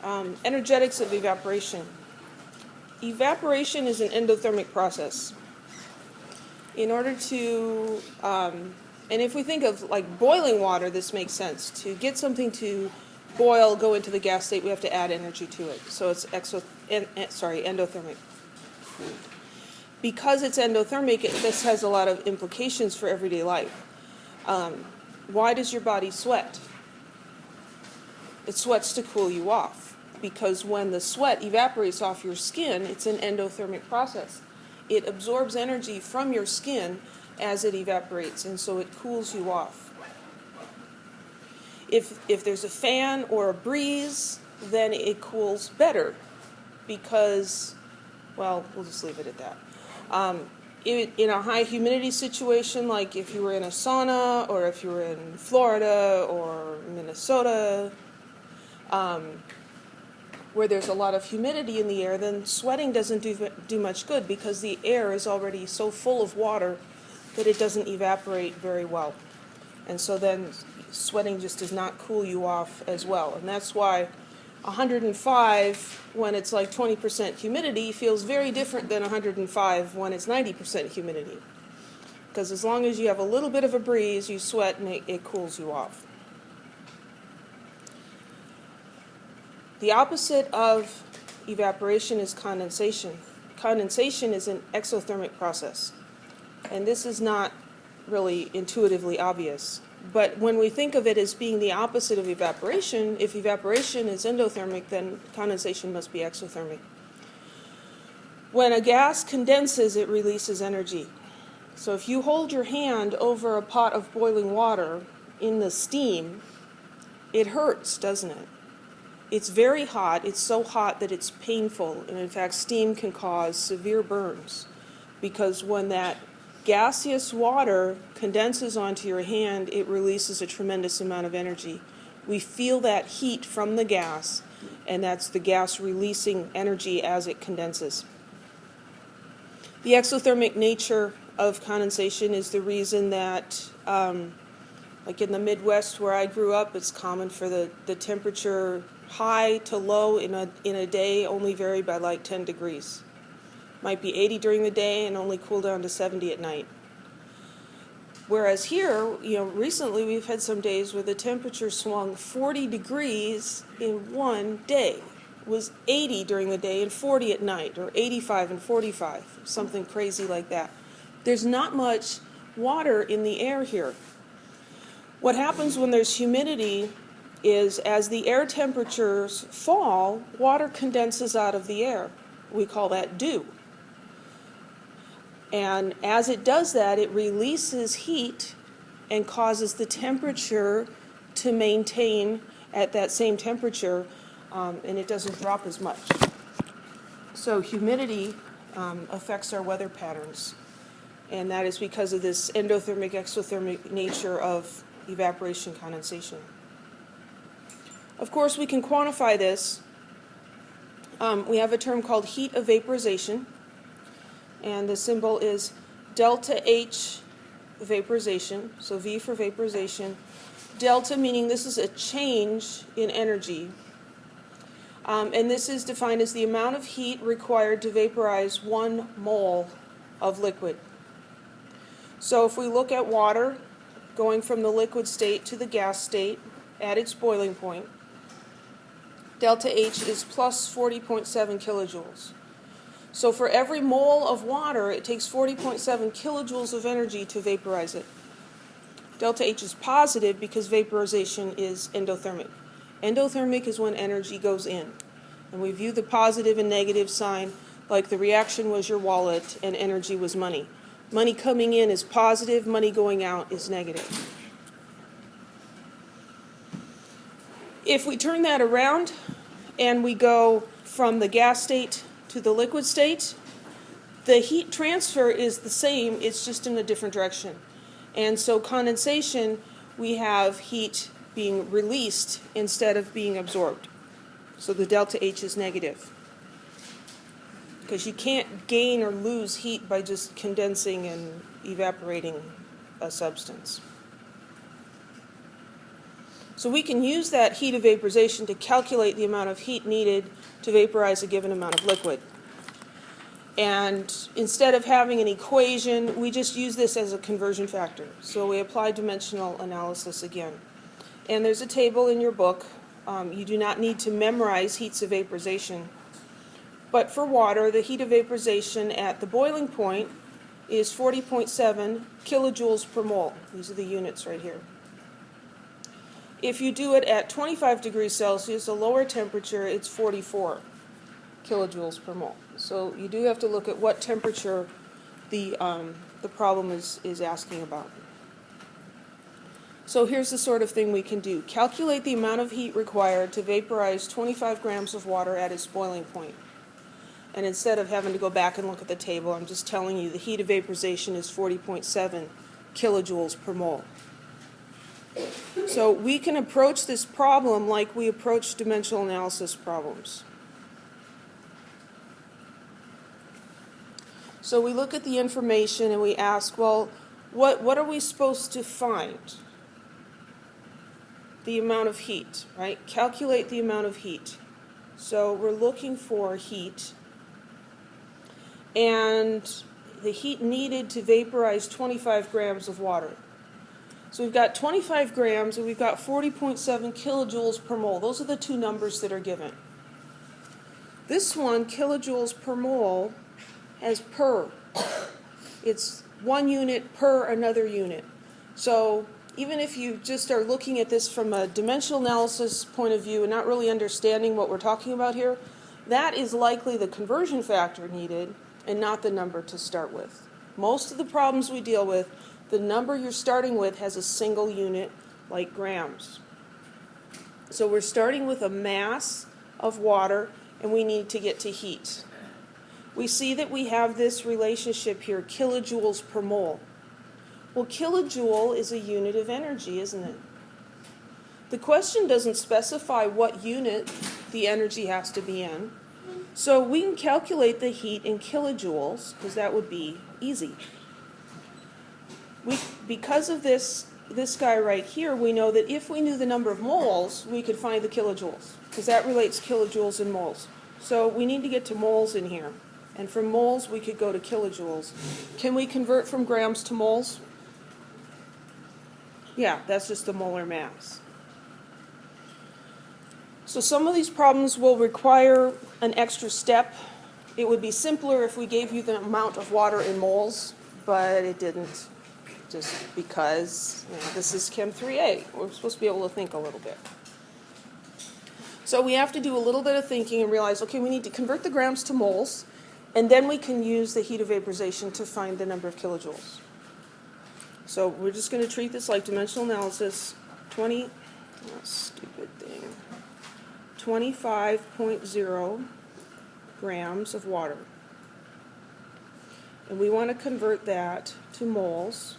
Energetics of evaporation. Evaporation is an endothermic process. In order to, and if we think of like boiling water, this makes sense. To get something to boil, go into the gas state, we have to add energy to it. So it's endothermic. Because it's endothermic, this has a lot of implications for everyday life. Why does your body sweat? It sweats to cool you off. Because when the sweat evaporates off your skin, it's an endothermic process. It absorbs energy from your skin as it evaporates, and so it cools you off. If there's a fan or a breeze, then it cools better because, well, we'll just leave it at that. In a high humidity situation, like if you were in a sauna or if you were in Florida or Minnesota, where there's a lot of humidity in the air, then sweating doesn't do much good because the air is already so full of water that it doesn't evaporate very well. And so then sweating just does not cool you off as well. And that's why 105 when it's like 20% humidity feels very different than 105 when it's 90% humidity. Because as long as you have a little bit of a breeze, you sweat and it cools you off. The opposite of evaporation is condensation. Condensation is an exothermic process. And this is not really intuitively obvious. But when we think of it as being the opposite of evaporation, if evaporation is endothermic, then condensation must be exothermic. When a gas condenses, it releases energy. So if you hold your hand over a pot of boiling water in the steam, it hurts, doesn't it? It's very hot. It's so hot that it's painful. And in fact, steam can cause severe burns because when that gaseous water condenses onto your hand, it releases a tremendous amount of energy. We feel that heat from the gas, and that's the gas releasing energy as it condenses. The exothermic nature of condensation is the reason that, like in the Midwest where I grew up, it's common for the temperature high to low in a day only vary by like 10 degrees. Might be 80 during the day and only cool down to 70 at night. Whereas here, recently we've had some days where the temperature swung 40 degrees in one day. It was 80 during the day and 40 at night, or 85 and 45, something crazy like that. There's not much water in the air here. What happens when there's humidity is as the air temperatures fall, water condenses out of the air. We call that dew. And as it does that, it releases heat and causes the temperature to maintain at that same temperature, and it doesn't drop as much. So humidity affects our weather patterns, and that is because of this endothermic, exothermic nature of evaporation condensation. Of course, we can quantify this. We have a term called heat of vaporization, and the symbol is delta H vaporization, so V for vaporization. Delta meaning this is a change in energy, and this is defined as the amount of heat required to vaporize 1 mole of liquid. So if we look at water going from the liquid state to the gas state at its boiling point, delta H is plus 40.7 kilojoules. So for every mole of water, it takes 40.7 kilojoules of energy to vaporize it. Delta H is positive because vaporization is endothermic. Endothermic is when energy goes in. And we view the positive and negative sign like the reaction was your wallet and energy was money. Money coming in is positive, money going out is negative. If we turn that around and we go from the gas state to the liquid state, the heat transfer is the same, it's just in a different direction. And so condensation, we have heat being released instead of being absorbed. So the delta H is negative. Because you can't gain or lose heat by just condensing and evaporating a substance. So we can use that heat of vaporization to calculate the amount of heat needed to vaporize a given amount of liquid. And instead of having an equation, we just use this as a conversion factor. So we apply dimensional analysis again. And there's a table in your book. You do not need to memorize heats of vaporization. But for water, the heat of vaporization at the boiling point is 40.7 kilojoules per mole. These are the units right here. If you do it at 25 degrees Celsius, a lower temperature, it's 44 kilojoules per mole. So you do have to look at what temperature the problem is asking about. So here's the sort of thing we can do. Calculate the amount of heat required to vaporize 25 grams of water at its boiling point. And instead of having to go back and look at the table, I'm just telling you the heat of vaporization is 40.7 kilojoules per mole. So we can approach this problem like we approach dimensional analysis problems. So we look at the information and we ask, well, what are we supposed to find? The amount of heat, right? Calculate the amount of heat. So we're looking for heat. And the heat needed to vaporize 25 grams of water. So we've got 25 grams and we've got 40.7 kilojoules per mole. Those are the two numbers that are given. This one, kilojoules per mole, has per. It's 1 unit per another unit. So even if you just are looking at this from a dimensional analysis point of view and not really understanding what we're talking about here, that is likely the conversion factor needed and not the number to start with. Most of the problems we deal with, the number you're starting with has a single unit, like grams. So we're starting with a mass of water, and we need to get to heat. We see that we have this relationship here, kilojoules per mole. Well, kilojoule is a unit of energy, isn't it? The question doesn't specify what unit the energy has to be in. So we can calculate the heat in kilojoules, because that would be easy. Because of this guy right here, we know that if we knew the number of moles, we could find the kilojoules, because that relates kilojoules and moles. So we need to get to moles in here. And from moles, we could go to kilojoules. Can we convert from grams to moles? Yeah, that's just the molar mass. So some of these problems will require an extra step. It would be simpler if we gave you the amount of water in moles, but it didn't, just because this is Chem 3A. We're supposed to be able to think a little bit. So we have to do a little bit of thinking and realize, okay, we need to convert the grams to moles, and then we can use the heat of vaporization to find the number of kilojoules. So we're just going to treat this like dimensional analysis. 25.0 grams of water. And we want to convert that to moles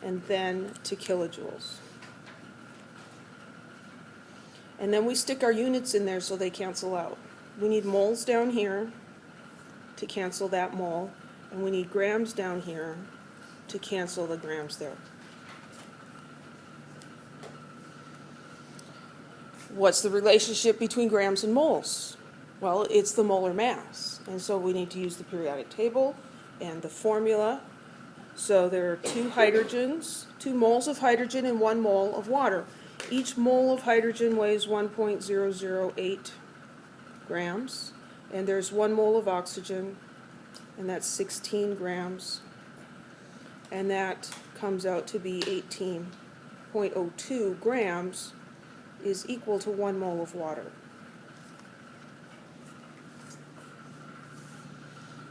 and then to kilojoules. And then we stick our units in there so they cancel out. We need moles down here to cancel that mole, and we need grams down here to cancel the grams there. What's the relationship between grams and moles? Well, it's the molar mass, and so we need to use the periodic table and the formula. So there are 2 hydrogens, 2 moles of hydrogen and 1 mole of water. Each mole of hydrogen weighs 1.008 grams, and there's 1 mole of oxygen, and that's 16 grams, and that comes out to be 18.02 grams is equal to 1 mole of water.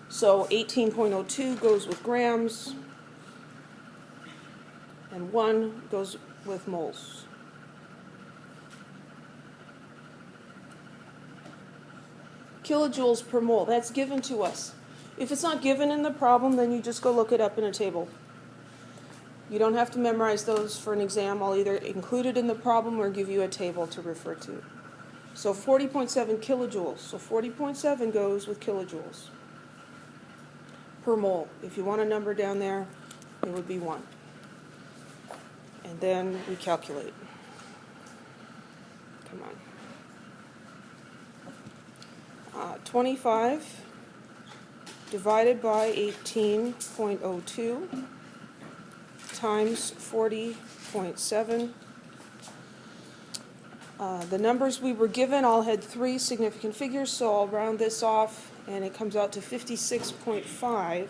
So 18.02 goes with grams, and 1 goes with moles. Kilojoules per mole, that's given to us. If it's not given in the problem, then you just go look it up in a table. You don't have to memorize those for an exam. I'll either include it in the problem or give you a table to refer to. So 40.7 kilojoules. So 40.7 goes with kilojoules per mole. If you want a number down there, it would be 1. And then we calculate. Come on. 25 divided by 18.02 times 40.7. The numbers we were given all had 3 significant figures, so I'll round this off, and it comes out to 56.5.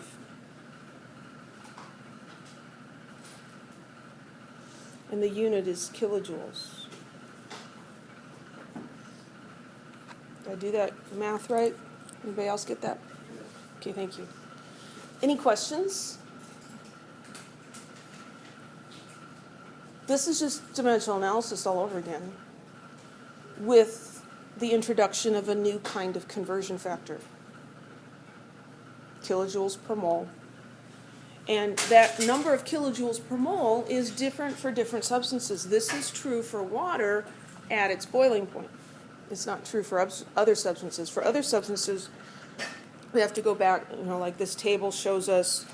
And the unit is kilojoules. Did I do that math right? Anybody else get that? Okay, thank you. Any questions? This is just dimensional analysis all over again, with the introduction of a new kind of conversion factor, kilojoules per mole. And that number of kilojoules per mole is different for different substances. This is true for water at its boiling point. It's not true for other substances. For other substances, we have to go back, like this table shows us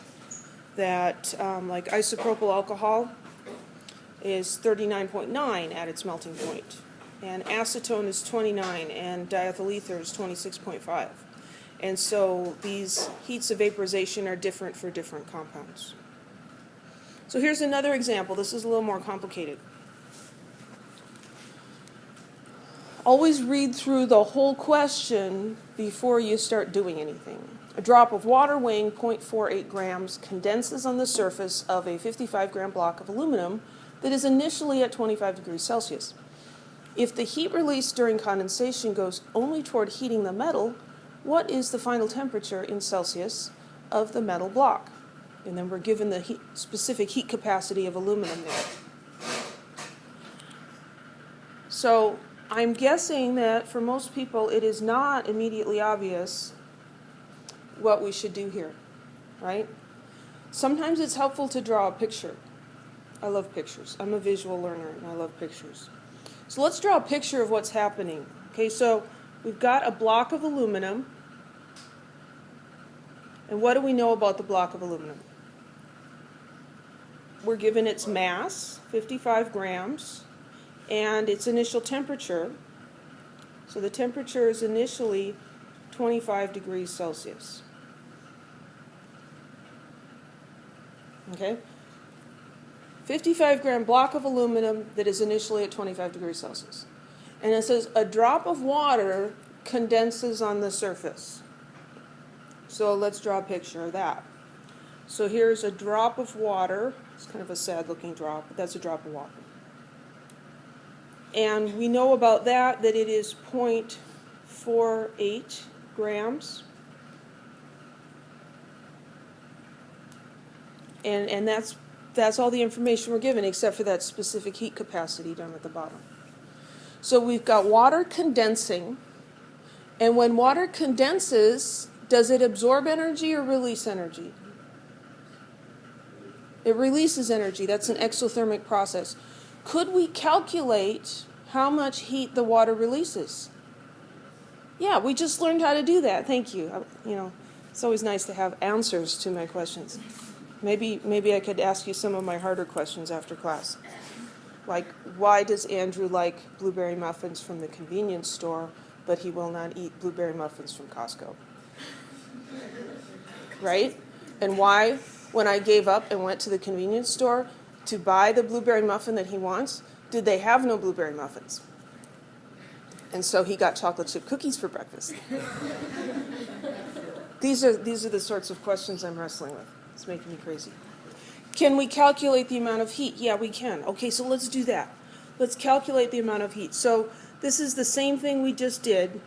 that like isopropyl alcohol is 39.9 at its melting point, and acetone is 29, and diethyl ether is 26.5. And so these heats of vaporization are different for different compounds. So here's another example. This is a little more complicated. Always read through the whole question before you start doing anything. A drop of water weighing 0.48 grams condenses on the surface of a 55-gram block of aluminum that is initially at 25 degrees Celsius. If the heat released during condensation goes only toward heating the metal, what is the final temperature in Celsius of the metal block? And then we're given the specific heat capacity of aluminum there. So I'm guessing that for most people it is not immediately obvious what we should do here, right? Sometimes it's helpful to draw a picture. I love pictures. I'm a visual learner and I love pictures. So let's draw a picture of what's happening. Okay, so we've got a block of aluminum. And what do we know about the block of aluminum? We're given its mass, 55 grams, and its initial temperature. So the temperature is initially 25 degrees Celsius. Okay? 55-gram block of aluminum that is initially at 25 degrees Celsius. And it says a drop of water condenses on the surface. So let's draw a picture of that. So here's a drop of water. It's kind of a sad-looking drop, but that's a drop of water. And we know about that it is 0.48 grams. And that's all the information we're given, except for that specific heat capacity down at the bottom. So we've got water condensing. And when water condenses, does it absorb energy or release energy? It releases energy. That's an exothermic process. Could we calculate how much heat the water releases? Yeah, we just learned how to do that. Thank you. It's always nice to have answers to my questions. Maybe I could ask you some of my harder questions after class. Like, why does Andrew like blueberry muffins from the convenience store, but he will not eat blueberry muffins from Costco? Right? And why, when I gave up and went to the convenience store to buy the blueberry muffin that he wants, did they have no blueberry muffins? And so he got chocolate chip cookies for breakfast. These are the sorts of questions I'm wrestling with. It's making me crazy. Can we calculate the amount of heat? Yeah, we can. Okay, so let's do that. Let's calculate the amount of heat. So this is the same thing we just did,